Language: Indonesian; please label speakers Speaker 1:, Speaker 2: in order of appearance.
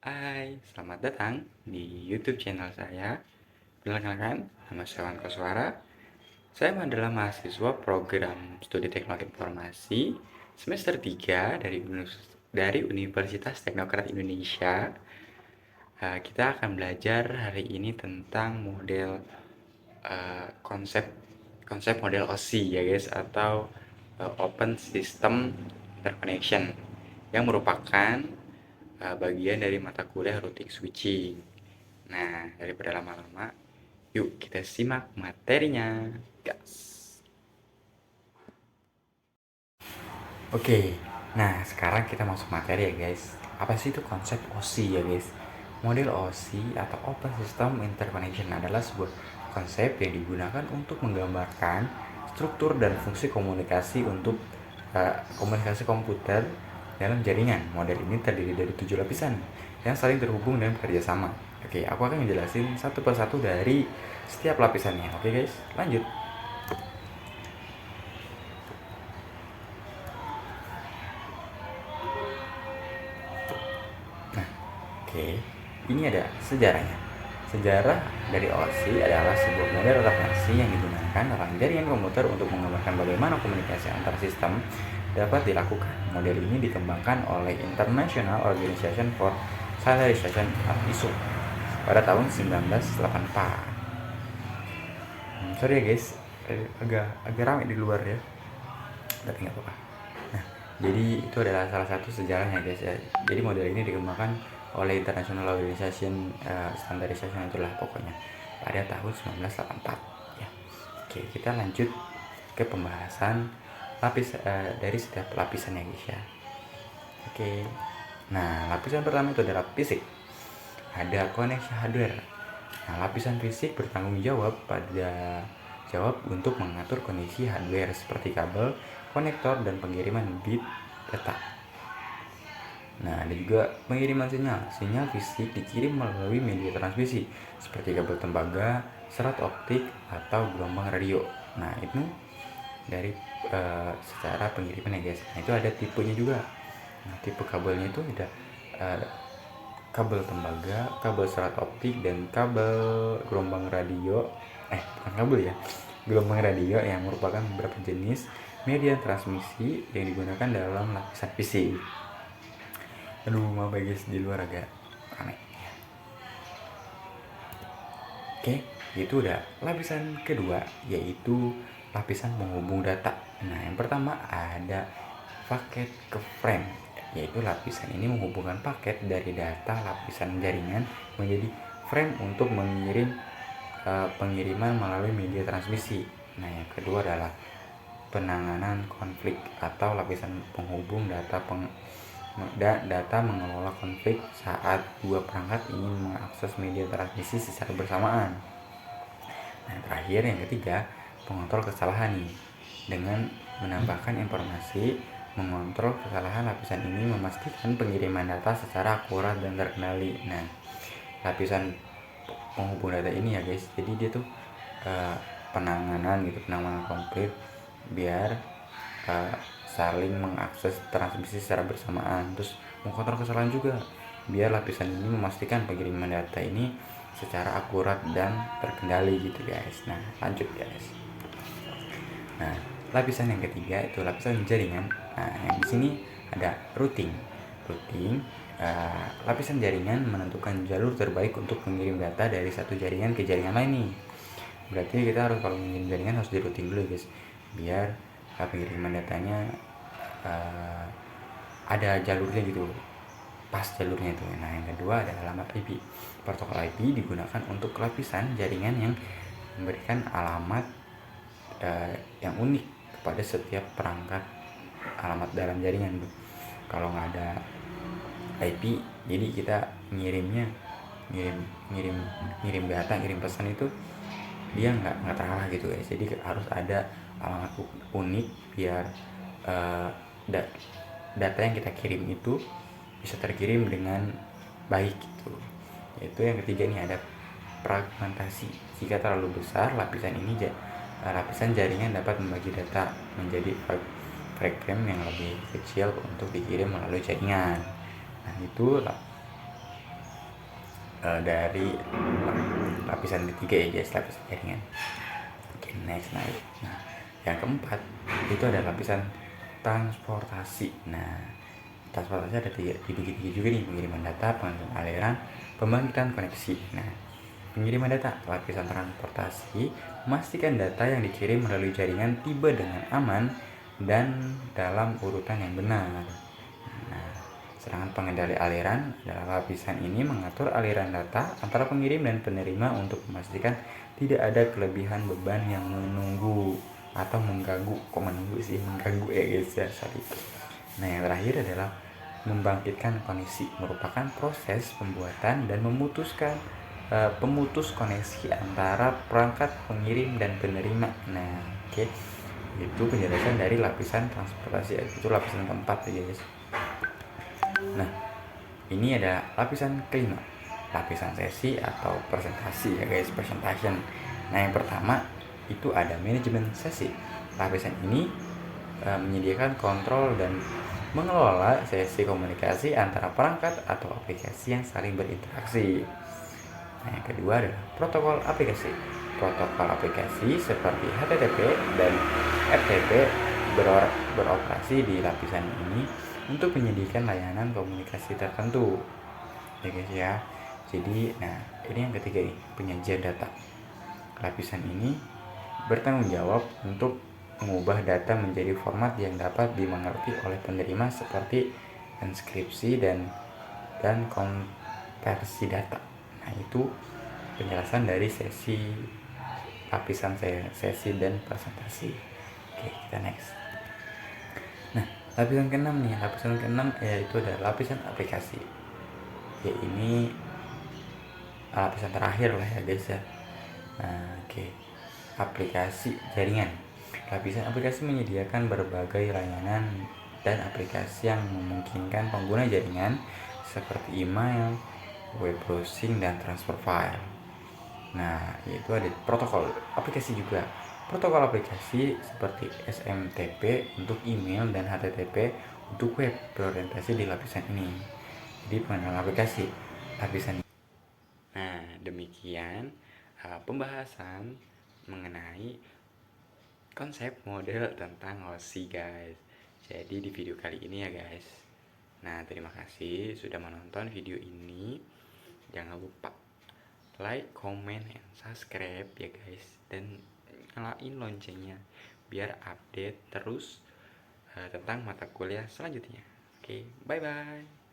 Speaker 1: Hai, selamat datang di YouTube channel saya. Perkenalkan, nama saya Wan Koswara. Saya adalah mahasiswa program Studi Teknologi Informasi semester 3 dari Universitas Teknokrat Indonesia. Kita akan belajar hari ini tentang konsep konsep model OSI ya guys, atau Open System Interconnection, yang merupakan bagian dari mata kuliah routing switching. Nah, daripada lama-lama, yuk kita simak materinya. Gas. Oke, nah sekarang kita masuk materi ya guys. Apa sih itu konsep OSI ya guys? Model OSI atau Open System Interconnection adalah sebuah konsep yang digunakan untuk menggambarkan struktur dan fungsi komunikasi untuk komunikasi komputer dalam jaringan. Model ini terdiri dari 7 lapisan yang saling terhubung dan bekerja sama. Oke, aku akan menjelaskan satu persatu dari setiap lapisannya. Oke guys, lanjut. Nah, oke, ini ada sejarahnya. Sejarah dari OSI adalah sebuah model referensi yang digunakan dalam jaringan komputer untuk menggambarkan bagaimana komunikasi antar sistem dapat dilakukan. Model ini dikembangkan oleh International Organization for Standardization of ISO pada tahun 1984. Sorry ya guys, agak ramai di luar ya, tapi nggak apa-apa. Nah, jadi itu adalah salah satu sejarahnya guys ya. Jadi model ini dikembangkan oleh International Organization Standardization, itulah pokoknya, pada tahun 1984 ya. Oke, kita lanjut ke pembahasan dari setiap lapisannya guys ya. Oke, nah lapisan pertama itu adalah fisik. Ada koneksi hardware. Nah, lapisan fisik bertanggung jawab untuk mengatur kondisi hardware seperti kabel, konektor, dan pengiriman bit data. Nah, ada juga pengiriman sinyal. Sinyal fisik dikirim melalui media transmisi seperti kabel tembaga, serat optik, atau gelombang radio. Nah, itu dari secara pengiriman ya guys. Nah, itu ada tipenya juga. Nah, tipe kabelnya itu ada kabel tembaga, kabel serat optik, dan kabel gelombang radio. Bukan kabel ya, gelombang radio, yang merupakan beberapa jenis media transmisi yang digunakan dalam lapisan fisik. Aduh, maaf ya guys, di luar agak aneh. Oke, itu udah lapisan kedua, yaitu lapisan penghubung data. Nah, yang pertama ada paket ke frame, yaitu lapisan ini menghubungkan paket dari data lapisan jaringan menjadi frame untuk pengiriman melalui media transmisi. Nah, yang kedua adalah penanganan konflik atau lapisan penghubung data mengelola konflik saat dua perangkat ingin mengakses media transmisi secara bersamaan. Nah, yang terakhir, yang ketiga, pengontrol kesalahan nih. Dengan menambahkan informasi mengontrol kesalahan, lapisan ini memastikan pengiriman data secara akurat dan terkendali. Nah, lapisan penghubung data ini ya guys, jadi dia tuh penanganan konflik biar saling mengakses transmisi secara bersamaan, terus mengontrol kesalahan juga biar lapisan ini memastikan pengiriman data ini secara akurat dan terkendali gitu guys. Nah, lanjut guys. Nah, lapisan yang ketiga itu lapisan jaringan. Nah, yang di sini ada routing. Lapisan jaringan menentukan jalur terbaik untuk mengirim data dari satu jaringan ke jaringan lain nih. Berarti kita harus, kalau mengirim jaringan harus di routing dulu guys, biar pengiriman datanya ada jalurnya gitu, pas jalurnya itu. Nah, yang kedua adalah alamat IP. Protokol IP digunakan untuk lapisan jaringan yang memberikan alamat yang unik kepada setiap perangkat alamat dalam jaringan tuh. Kalau nggak ada IP, jadi kita ngirim data, ngirim pesan itu dia nggak terarah gitu guys. Jadi harus ada alamat unik biar data yang kita kirim itu bisa terkirim dengan baik gitu. Yaitu yang ketiga nih, ada fragmentasi. Jika terlalu besar lapisan jaringan dapat membagi data menjadi fragment yang lebih kecil untuk dikirim melalui jaringan. Nah, itu dari lapisan ketiga ya guys, lapisan jaringan. Oke, next naik. Nah, yang keempat itu ada lapisan transportasi. Nah, transportasi ada dibagi tiga juga nih: pengiriman data, pengaliran aliran, pembangkitan koneksi. Nah, pengiriman data, lapisan transportasi memastikan data yang dikirim melalui jaringan tiba dengan aman dan dalam urutan yang benar. Nah, sedangkan pengendali aliran adalah lapisan ini mengatur aliran data antara pengirim dan penerima untuk memastikan tidak ada kelebihan beban yang menunggu atau mengganggu. Kok menunggu sih, mengganggu ya guys ya, sorry. Nah, yang terakhir adalah membangkitkan koneksi, merupakan proses pembuatan dan pemutus koneksi antara perangkat pengirim dan penerima. Nah, oke. Itu penjelasan dari lapisan transportasi, itu lapisan keempat ya guys. Nah, ini ada lapisan kelima, lapisan sesi atau presentasi ya guys, presentation. Nah, yang pertama itu ada manajemen sesi. Lapisan ini menyediakan kontrol dan mengelola sesi komunikasi antara perangkat atau aplikasi yang saling berinteraksi. Nah, yang kedua adalah protokol aplikasi. Protokol aplikasi seperti HTTP dan FTP beroperasi di lapisan ini untuk menyediakan layanan komunikasi tertentu. Ya guys ya. Jadi, nah ini yang ketiga nih, penyajian data. Lapisan ini bertanggung jawab untuk mengubah data menjadi format yang dapat dimengerti oleh penerima seperti transkripsi dan konversi data. Nah, itu penjelasan dari lapisan sesi dan presentasi. Oke, kita next. Nah, lapisan keenam nih, lapisan keenam yaitu adalah lapisan aplikasi. Ya, ini lapisan terakhir lah ya guys ya. Nah, oke. Aplikasi jaringan. Lapisan aplikasi menyediakan berbagai layanan dan aplikasi yang memungkinkan pengguna jaringan seperti email, web browsing, dan transfer file. Nah, itu ada protokol aplikasi juga. Protokol aplikasi seperti SMTP untuk email dan HTTP untuk web berorientasi di lapisan ini. Jadi pengenalan aplikasi lapisan. Nah, demikian pembahasan mengenai konsep model tentang OSI guys. Jadi di video kali ini ya guys. Nah, terima kasih sudah menonton video ini. Jangan lupa like, comment, and subscribe ya guys. Dan nyalain loncengnya biar update terus tentang mata kuliah selanjutnya. Oke, bye bye.